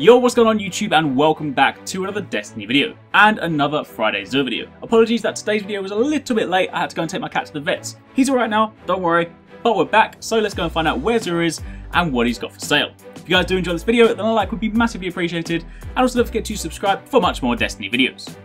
Yo, what's going on YouTube, and welcome back to another Destiny video and another Friday Xur video. Apologies that today's video was a little bit late. I had to go and take my cat to the vets. He's alright now, don't worry, but we're back, so let's go and find out where Xur is and what he's got for sale. If you guys do enjoy this video, then a like would be massively appreciated, and also don't forget to subscribe for much more Destiny videos.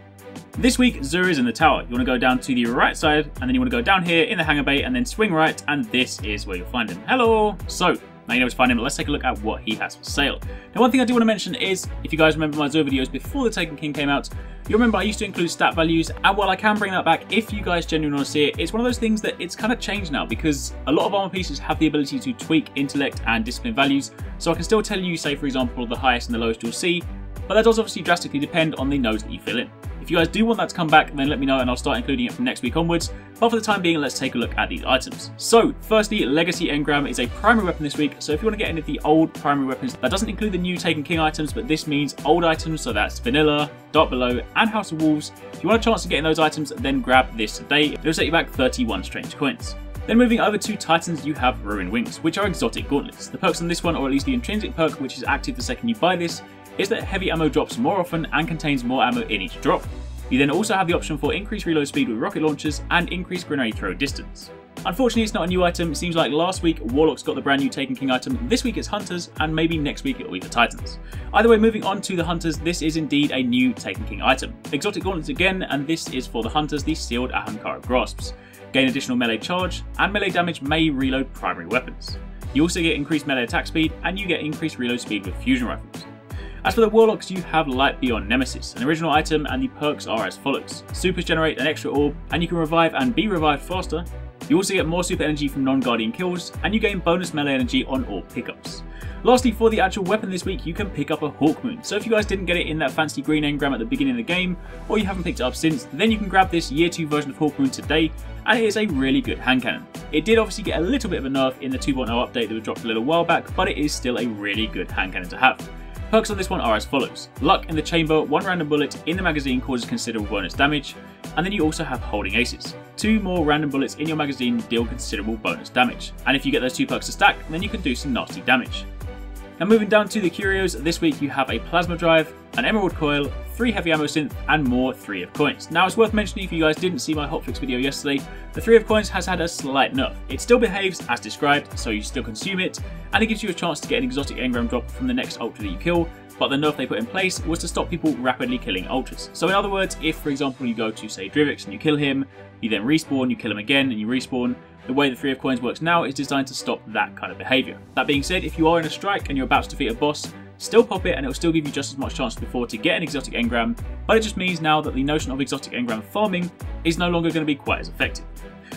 This week, Xur is in the tower. You want to go down to the right side, and then you want to go down here in the hangar bay, and then swing right, and this is where you'll find him. Hello! So, now you know where to find him, but let's take a look at what he has for sale. Now, one thing I do want to mention is, if you guys remember my Xur videos before the Taken King came out, you remember I used to include stat values, and while I can bring that back if you guys genuinely want to see it, it's one of those things that it's kind of changed now, because a lot of armor pieces have the ability to tweak intellect and discipline values, so I can still tell you, say for example, the highest and the lowest you'll see, but that does obviously drastically depend on the nodes that you fill in. If you guys do want that to come back, then let me know and I'll start including it from next week onwards. But for the time being, let's take a look at these items. So, firstly, Legacy Engram is a primary weapon this week. So if you want to get any of the old primary weapons, that doesn't include the new Taken King items, but this means old items, so that's Vanilla, Dark Below, and House of Wolves. If you want a chance to get in those items, then grab this today. It'll set you back 31 strange coins. Then moving over to Titans, you have Ruin Wings, which are exotic gauntlets. The perks on this one, or at least the intrinsic perk, which is active the second you buy this, is that heavy ammo drops more often and contains more ammo in each drop. You then also have the option for increased reload speed with rocket launchers and increased grenade throw distance. Unfortunately, it's not a new item. It seems like last week Warlocks got the brand new Taken King item, this week it's Hunters, and maybe next week it'll be the Titans. Either way, moving on to the Hunters, this is indeed a new Taken King item. Exotic gauntlets again, and this is for the Hunters, the sealed Ahamkara grasps. Gain additional melee charge, and melee damage may reload primary weapons. You also get increased melee attack speed, and you get increased reload speed with fusion rifles. As for the Warlocks, you have Light Beyond Nemesis, an original item, and the perks are as follows. Supers generate an extra orb, and you can revive and be revived faster. You also get more super energy from non-guardian kills, and you gain bonus melee energy on orb pickups. Lastly, for the actual weapon this week, you can pick up a Hawkmoon. So if you guys didn't get it in that fancy green engram at the beginning of the game, or you haven't picked it up since, then you can grab this Year 2 version of Hawkmoon today, and it is a really good hand cannon. It did obviously get a little bit of a nerf in the 2.0 update that was dropped a little while back, but it is still a really good hand cannon to have. Perks on this one are as follows. Luck in the chamber, one random bullet in the magazine causes considerable bonus damage, and then you also have Holding Aces. 2 more random bullets in your magazine deal considerable bonus damage, and if you get those 2 perks to stack, then you can do some nasty damage. Now moving down to the Curios, this week you have a Plasma Drive, an Emerald Coil, 3 Heavy Ammo Synth, and more 3 of Coins. Now it's worth mentioning, if you guys didn't see my hotfix video yesterday, the 3 of Coins has had a slight nerf. It still behaves as described, so you still consume it, and it gives you a chance to get an exotic engram drop from the next ultra that you kill, but the nerf they put in place was to stop people rapidly killing ultras. So in other words, if for example you go to say Drivix and you kill him, you then respawn, you kill him again and you respawn, the way the 3 of Coins works now is designed to stop that kind of behaviour. That being said, if you are in a strike and you're about to defeat a boss, still pop it and it will still give you just as much chance as before to get an exotic engram, but it just means now that the notion of exotic engram farming is no longer going to be quite as effective.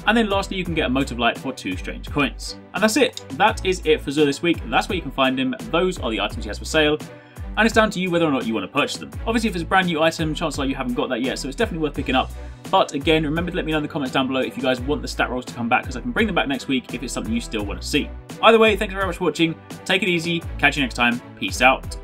And then lastly, you can get a Motive Light for 2 strange coins. And that's it. That is it for Xur this week. That's where you can find him. Those are the items he has for sale. And it's down to you whether or not you want to purchase them. Obviously, if it's a brand new item, chances are you haven't got that yet, so it's definitely worth picking up. But again, remember to let me know in the comments down below if you guys want the stat rolls to come back, because I can bring them back next week if it's something you still want to see. Either way, thank you very much for watching. Take it easy. Catch you next time. Peace out.